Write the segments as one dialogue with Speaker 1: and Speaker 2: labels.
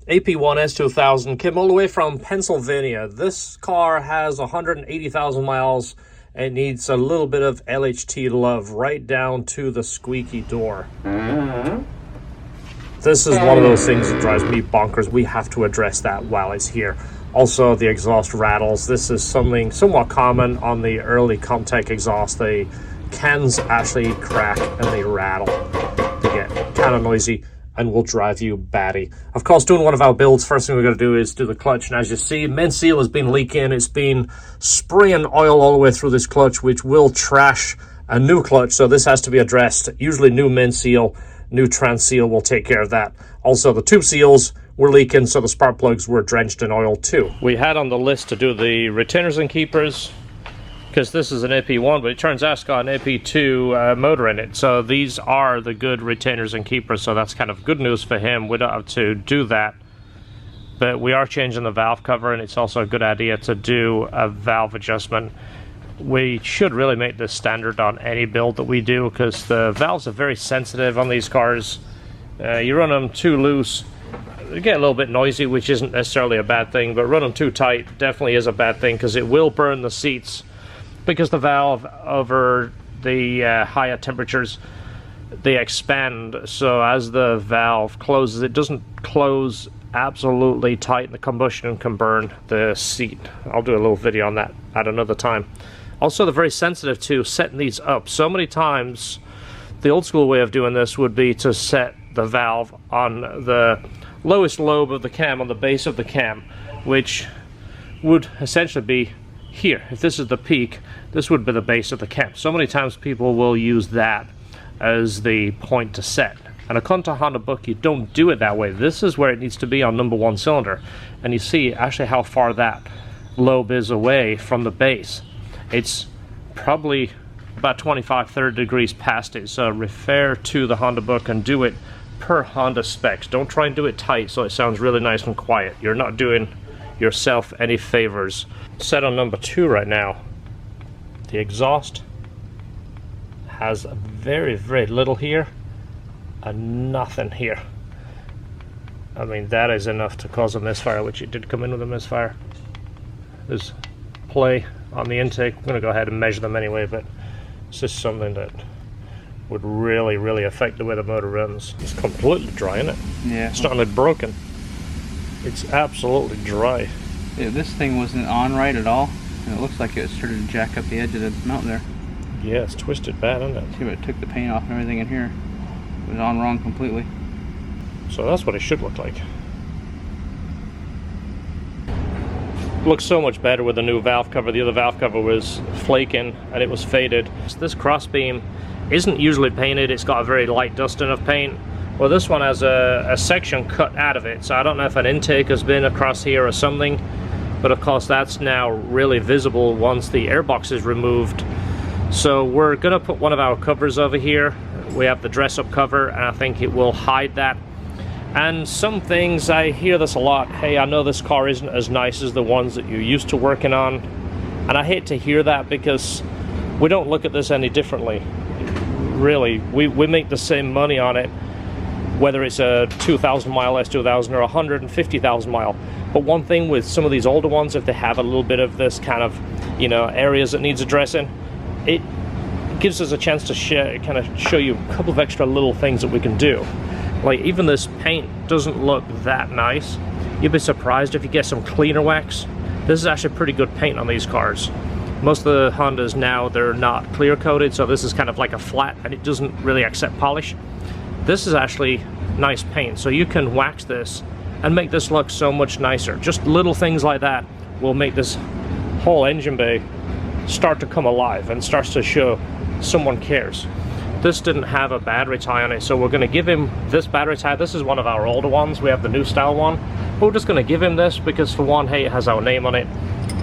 Speaker 1: AP1 S2000 came all the way from Pennsylvania. This car has 180,000 miles and needs a little bit of LHT love right down to the squeaky door. This is one of those things that drives me bonkers. We have to address that while it's here. Also, the exhaust rattles. This is something somewhat common on the early Comtech exhaust. The cans actually crack and they rattle. They get kind of noisy and will drive you batty. Of course, doing one of our builds, first thing we're going to do is do the clutch. And as you see, main seal has been leaking. It's been spraying oil all the way through this clutch, which will trash a new clutch. So this has to be addressed. Usually new main seal, new trans seal will take care of that. Also, the tube seals were leaking, so the spark plugs were drenched in oil too. We had on the list to do the retainers and keepers, because this is an AP1, but it turns out it's got an AP2 motor in it. So these are the good retainers and keepers, so that's kind of good news for him. We don't have to do that. But we are changing the valve cover, and it's also a good idea to do a valve adjustment. We should really make this standard on any build that we do, because the valves are very sensitive on these cars. You run them too loose, they get a little bit noisy, which isn't necessarily a bad thing, but run them too tight definitely is a bad thing, because it will burn the seats. Because the valve over the higher temperatures, they expand, so as the valve closes, it doesn't close absolutely tight, and the combustion can burn the seat. I'll do a little video on that at another time. Also, they're very sensitive to setting these up. So many times, the old school way of doing this would be to set the valve on the lowest lobe of the cam, on the base of the cam, which would essentially be here. If this is the peak, this would be the base of the cam. So many times people will use that as the point to set. And according to Honda book, you don't do it that way. This is where it needs to be on number one cylinder. And you see actually how far that lobe is away from the base. It's probably about 25-30 degrees past it. So refer to the Honda book and do it per Honda specs. Don't try and do it tight so it sounds really nice and quiet. You're not doing yourself any favors. Set on number 2 right now. The exhaust has very, very little here and nothing here. I mean, that is enough to cause a misfire, which it did come in with a misfire. There's play on the intake. I'm going to go ahead and measure them anyway, but it's just something that would really, really affect the way the motor runs. It's completely dry, isn't it?
Speaker 2: Yeah.
Speaker 1: It's not like broken. It's absolutely dry.
Speaker 2: Yeah, this thing wasn't on right at all, and it looks like it started to jack up the edge of the mount there.
Speaker 1: Yeah, it's twisted bad, isn't it?
Speaker 2: See, but it took the paint off and everything in here. It was on wrong completely.
Speaker 1: So that's what it should look like. Looks so much better with the new valve cover. The other valve cover was flaking and it was faded. This crossbeam isn't usually painted. It's got a very light dusting of paint. Well, this one has a section cut out of it, so I don't know if an intake has been across here or something, but of course that's now really visible once the airbox is removed. So we're gonna put one of our covers over here. We have the dress-up cover, and I think it will hide that. And some things, I hear this a lot, hey, I know this car isn't as nice as the ones that you're used to working on, and I hate to hear that, because we don't look at this any differently. Really, we make the same money on it, whether it's a 2,000 mile S2000 or 150,000 mile. But one thing with some of these older ones, if they have a little bit of this kind of, you know, areas that needs addressing, it gives us a chance to kind of show you a couple of extra little things that we can do. Like, even this paint doesn't look that nice. You'd be surprised if you get some cleaner wax. This is actually pretty good paint on these cars. Most of the Hondas now, they're not clear coated, so this is kind of like a flat, and it doesn't really accept polish. This is actually nice paint, so you can wax this and make this look so much nicer. Just little things like that will make this whole engine bay start to come alive and starts to show someone cares. This didn't have a battery tie on it, so we're going to give him this battery tie. This is one of our older ones. We have the new style one. But we're just going to give him this because, for one, hey, it has our name on it,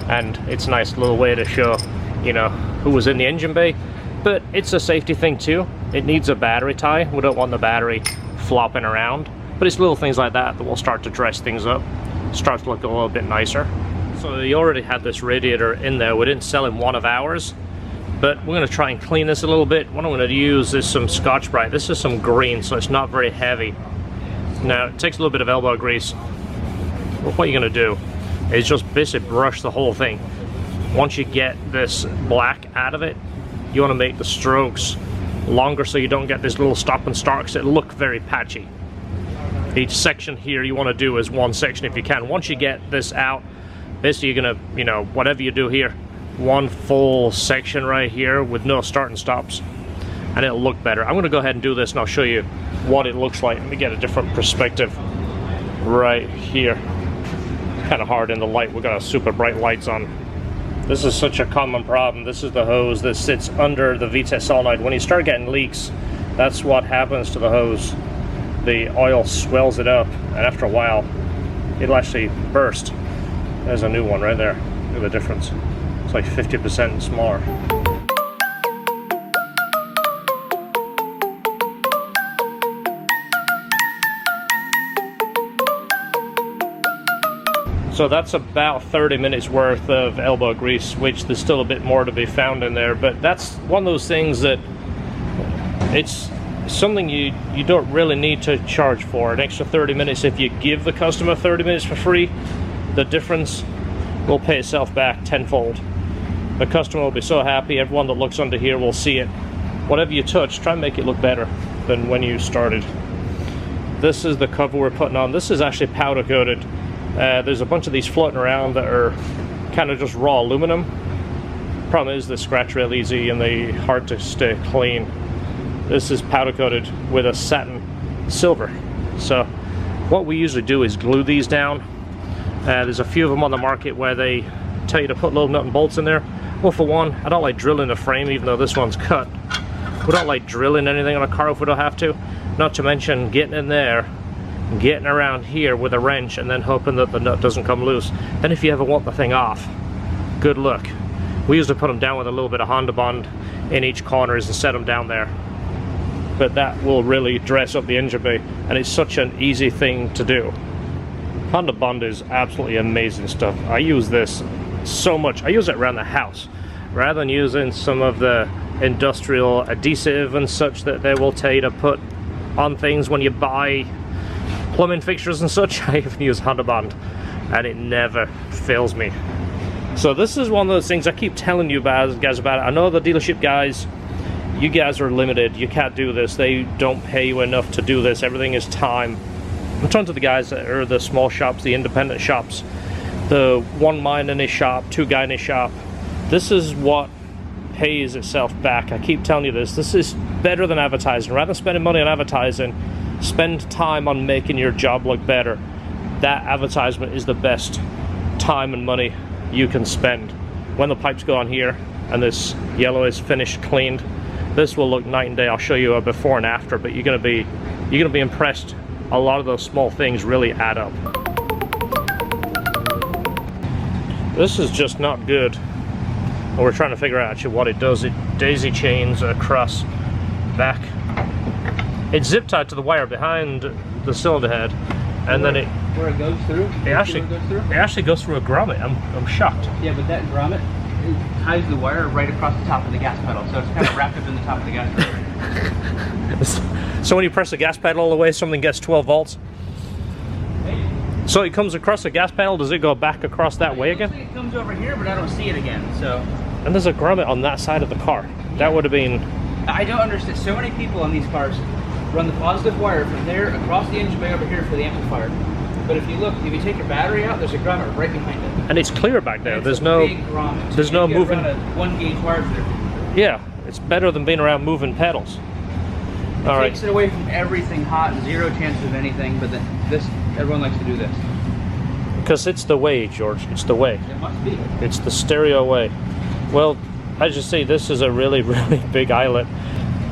Speaker 1: and it's a nice little way to show, you know, who was in the engine bay. But it's a safety thing too. It needs a battery tie. We don't want the battery flopping around. But it's little things like that that will start to dress things up, start to look a little bit nicer. So he already had this radiator in there. We didn't sell him one of ours, but we're going to try and clean this a little bit. What I'm going to use is some Scotch-Brite. This is some green, so it's not very heavy. Now, it takes a little bit of elbow grease, what you're going to do is just basically brush the whole thing. Once you get this black out of it, you want to make the strokes longer so you don't get this little stop and start, because it'll look very patchy. Each section here you want to do is one section if you can. Once you get this out, basically you're going to, you know, whatever you do here, one full section right here with no start and stops, and it'll look better. I'm going to go ahead and do this and I'll show you what it looks like. Let me get a different perspective right here. Kind of hard in the light, we've got super bright lights on. This is such a common problem. This is the hose that sits under the VTEC solenoid. When you start getting leaks, that's what happens to the hose. The oil swells it up, and after a while it'll actually burst. There's a new one right there. Look at the difference. It's like 50% smaller. So that's about 30 minutes worth of elbow grease, which there's still a bit more to be found in there, but that's one of those things that it's something you don't really need to charge for. An extra 30 minutes, if you give the customer 30 minutes for free, the difference will pay itself back tenfold. The customer will be so happy, everyone that looks under here will see it. Whatever you touch, try and make it look better than when you started. This is the cover we're putting on. This is actually powder coated. There's a bunch of these floating around that are kind of just raw aluminum. Problem is they scratch real easy and they're hard to stay clean. This is powder coated with a satin silver. So what we usually do is glue these down. There's a few of them on the market where they tell you to put little nut and bolts in there. Well, for one, I don't like drilling the frame, even though this one's cut. We don't like drilling anything on a car if we don't have to. Not to mention getting in there, getting around here with a wrench and then hoping that the nut doesn't come loose. Then if you ever want the thing off, good luck. We usually put them down with a little bit of Honda Bond in each corners and set them down there. But that will really dress up the engine bay, and it's such an easy thing to do. Honda Bond is absolutely amazing stuff. I use this so much. I use it around the house rather than using some of the industrial adhesive and such that they will tell you to put on things when you buy plumbing fixtures and such. I even use Honda Bond and it never fails me. So this is one of those things I keep telling you guys about it. I know the dealership guys, you guys are limited. You can't do this. They don't pay you enough to do this. Everything is time. I'm talking to the guys that are the small shops, the independent shops, the one man in his shop, two guy in his shop. This is what pays itself back. I keep telling you this. This is better than advertising. Rather than spending money on advertising, spend time on making your job look better. That advertisement is the best time and money you can spend. When the pipes go on here and this yellow is finished, cleaned, this will look night and day. I'll show you a before and after, but you're gonna be impressed. A lot of those small things really add up. This is just not good. And we're trying to figure out actually what it does. It daisy chains across back. It's zip tied to the wire behind the cylinder head, and then
Speaker 2: where it goes through.
Speaker 1: It actually goes through a grommet. I'm shocked.
Speaker 2: Yeah, but that grommet ties the wire right across the top of the gas pedal, so it's kind of wrapped up in the top of the gas pedal.
Speaker 1: So when you press the gas pedal all the way, something gets 12 volts.
Speaker 2: Maybe.
Speaker 1: So it comes across the gas pedal. Does it go back across that way again?
Speaker 2: It comes over here, but I don't see it again. So.
Speaker 1: And there's a grommet on that side of the car. That would have been.
Speaker 2: I don't understand. So many people on these cars run the positive wire from there across the engine bay over here for the amplifier. But if you look, if you take your battery out, there's a grommet right behind it.
Speaker 1: And it's clear back there. There's no moving.
Speaker 2: A 1 gauge wire there.
Speaker 1: Yeah, it's better than being around moving pedals. All right.
Speaker 2: Takes it away from everything hot, zero chance of anything. But then everyone likes to do this.
Speaker 1: Because it's the way, George. It's the way.
Speaker 2: It must be.
Speaker 1: It's the stereo way. Well, I just say this is a really, really big eyelet.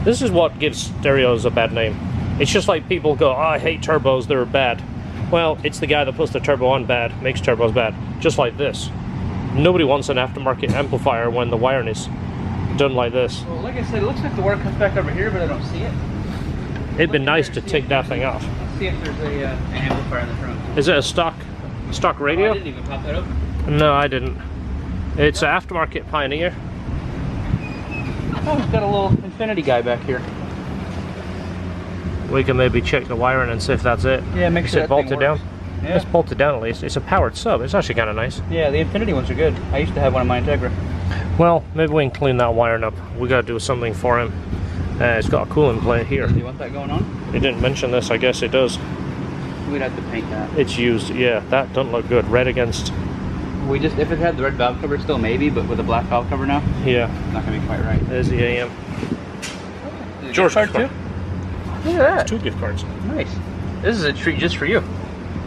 Speaker 1: This is what gives stereos a bad name. It's just like people go, oh, I hate turbos, they're bad. Well, it's the guy that puts the turbo on bad, makes turbos bad. Just like this. Nobody wants an aftermarket amplifier when the wiring is done like this.
Speaker 2: Well, like I said, it looks like the wire comes back over here, but I don't see it.
Speaker 1: It'd be nice to take that thing off.
Speaker 2: Let's see if there's an amplifier in the front.
Speaker 1: Is it a stock radio?
Speaker 2: Oh, I didn't even pop that open.
Speaker 1: No, I didn't. It's an aftermarket Pioneer.
Speaker 2: Oh, it's got a little infinity guy back here.
Speaker 1: We can maybe check the wiring and see if that's it.
Speaker 2: Yeah, make sure
Speaker 1: that bolted down.
Speaker 2: Yeah.
Speaker 1: It's bolted down at least. It's a powered sub. It's actually kind of nice.
Speaker 2: Yeah, the Infinity ones are good. I used to have one of my Integra.
Speaker 1: Well, maybe we can clean that wiring up. We got to do something for him. It's got a cooling plate here.
Speaker 2: Do you want that going on?
Speaker 1: They didn't mention this. I guess it does.
Speaker 2: We'd have to paint that.
Speaker 1: It's used. Yeah, that doesn't look good. Red against...
Speaker 2: If it had the red valve cover still maybe, but with a black valve cover now,
Speaker 1: yeah,
Speaker 2: not gonna be quite right.
Speaker 1: There's the AM.
Speaker 2: George card too? Look at that.
Speaker 1: 2 gift cards.
Speaker 2: Nice. This is a treat just for you.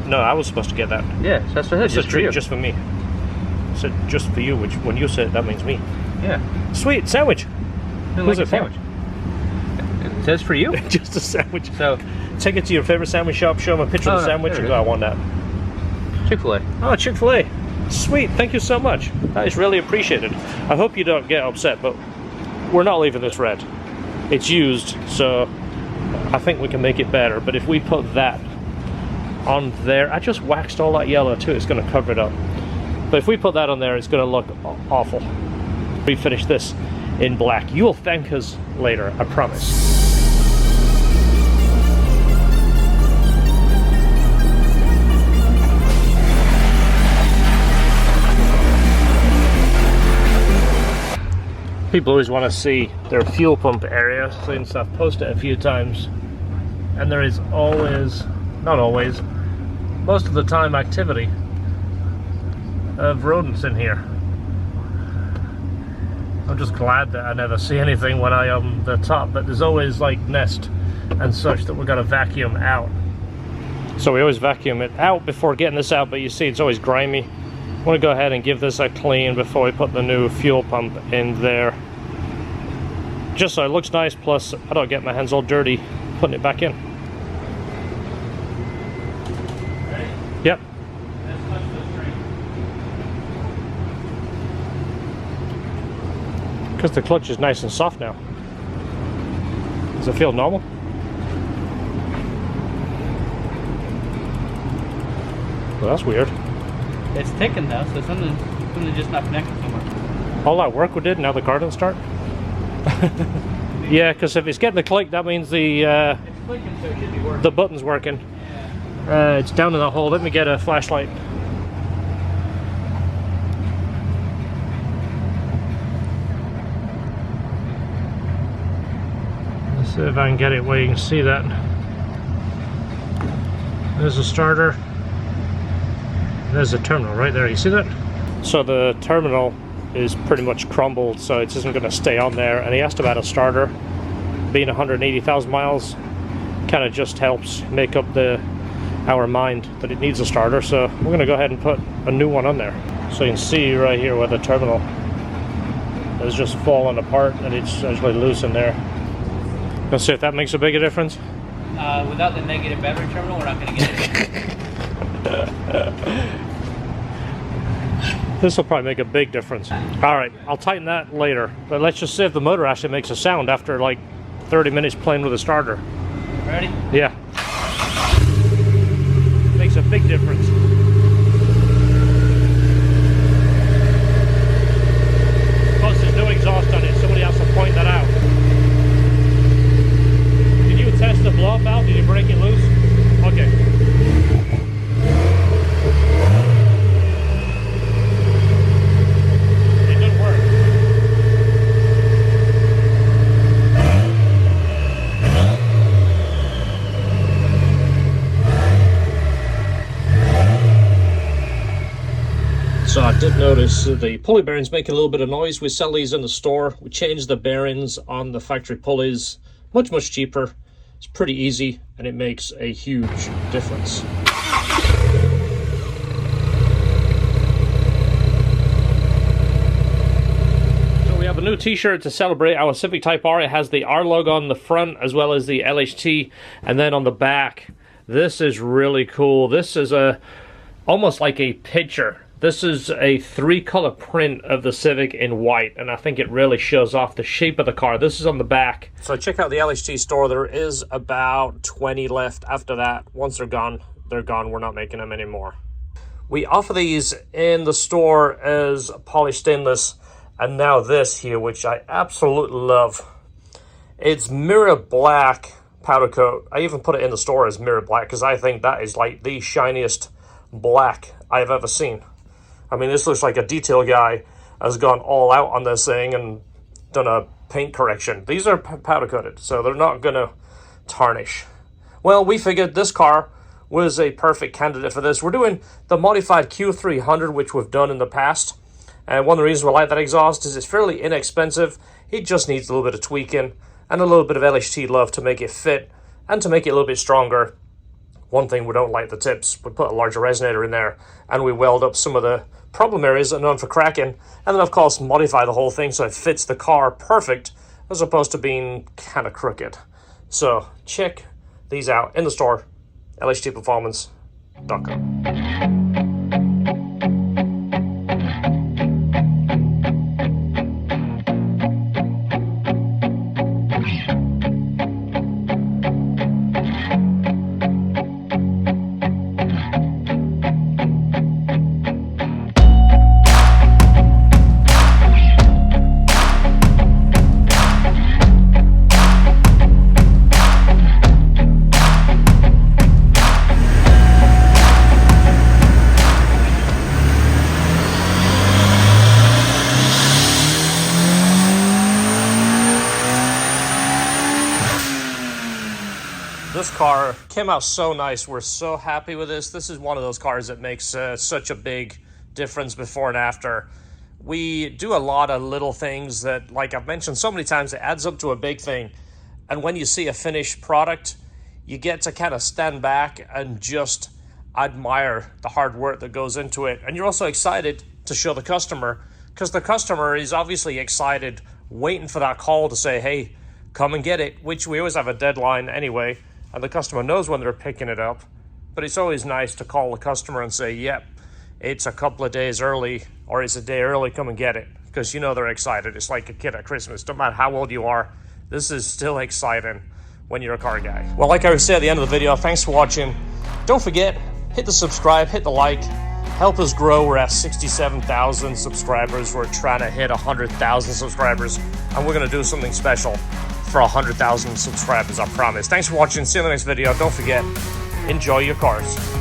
Speaker 1: No, I was supposed to get that.
Speaker 2: Yeah, that's what I said.
Speaker 1: It's a treat just for me. I said just for you, which when you said it, that means me.
Speaker 2: Yeah.
Speaker 1: Sweet sandwich. Who's it for?
Speaker 2: It says for you.
Speaker 1: Just a sandwich.
Speaker 2: So
Speaker 1: take it to your favorite sandwich shop, show them a picture of the sandwich, and go, I want that.
Speaker 2: Chick-fil-A.
Speaker 1: Oh, Chick-fil-A. Sweet, thank you so much. That is really appreciated. I hope you don't get upset, but we're not leaving this red. It's used, so I think we can make it better. But if we put that on there, I just waxed all that yellow too. It's going to cover it up. But if we put that on there, it's going to look awful. We finish this in black. You will thank us later, I promise. People always want to see their fuel pump area, since I've posted it a few times, and there is always, not always, most of the time, activity of rodents in here. I'm just glad that I never see anything when I am the top, but there's always like nest and such that we're going to vacuum out. So we always vacuum it out before getting this out, but you see it's always grimy. I want to go ahead and give this a clean before we put the new fuel pump in there. Just so it looks nice, plus I don't get my hands all dirty putting it back in. Yep. Because the clutch is nice and soft now. Does it feel normal? Well, that's weird.
Speaker 2: It's ticking now, so something just not connected somewhere.
Speaker 1: All that work we did, now the car doesn't start? Yeah, because if it's getting the click, that means
Speaker 2: it's clicking, so it should be working.
Speaker 1: the button's working.
Speaker 2: Yeah.
Speaker 1: It's down in the hole. Let me get a flashlight. Let's see if I can get it where you can see that. There's a starter. There's a terminal right there. You see that? So the terminal is pretty much crumbled, so it isn't going to stay on there. And he asked about a starter. Being 180,000 miles kind of just helps make up our mind that it needs a starter. So we're going to go ahead and put a new one on there. So you can see right here where the terminal is just falling apart, and it's actually loose in there. Let's see if that makes a bigger difference.
Speaker 2: Without the negative battery terminal, we're not going to get it.
Speaker 1: This will probably make a big difference. All right, I'll tighten that later. But let's just see if the motor actually makes a sound after like 30 minutes playing with the starter.
Speaker 2: Ready?
Speaker 1: Yeah. Makes a big difference. Plus, there's no exhaust on it. Somebody else will point that out. Did you test the blow-up valve? Did you break it loose? Okay. So I did notice the pulley bearings make a little bit of noise. We sell these in the store. We change the bearings on the factory pulleys. Much cheaper. It's pretty easy, and it makes a huge difference. So we have a new t-shirt to celebrate our Civic Type R. It has the R logo on the front as well as the LHT, and then on the back. This is really cool. This is almost like a picture. This is a 3-color print of the Civic in white, and I think it really shows off the shape of the car. This is on the back. So check out the LHT store. There is about 20 left. After that, once they're gone, they're gone. We're not making them anymore. We offer these in the store as polished stainless, and now this here, which I absolutely love. It's mirror black powder coat. I even put it in the store as mirror black because I think that is like the shiniest black I've ever seen. I mean, this looks like a detail guy has gone all out on this thing and done a paint correction. These are powder coated, so they're not gonna tarnish. Well, we figured this car was a perfect candidate for this. We're doing the modified Q300, which we've done in the past. And one of the reasons we like that exhaust is it's fairly inexpensive. It just needs a little bit of tweaking and a little bit of LHT love to make it fit and to make it a little bit stronger. One thing we don't like the tips. We put a larger resonator in there and we weld up some of the problem areas that are known for cracking, and then of course modify the whole thing so it fits the car perfect as opposed to being kind of crooked. So check these out in the store, LHTperformance.com. This car came out so nice. We're so happy with this. This is one of those cars that makes such a big difference before and after. We do a lot of little things that, like I've mentioned so many times, it adds up to a big thing. And when you see a finished product, you get to kind of stand back and just admire the hard work that goes into it. And you're also excited to show the customer, because the customer is obviously excited, waiting for that call to say, hey, come and get it, which we always have a deadline anyway. And the customer knows when they're picking it up. But it's always nice to call the customer and say, yep, it's a couple of days early, or it's a day early, come and get it. Because you know they're excited. It's like a kid at Christmas. No matter how old you are, this is still exciting when you're a car guy. Well, like I said at the end of the video, thanks for watching. Don't forget, hit the subscribe, hit the like. Help us grow. We're at 67,000 subscribers. We're trying to hit 100,000 subscribers. And we're going to do something special for 100,000 subscribers, I promise. Thanks for watching. See you in the next video. Don't forget, enjoy your cars.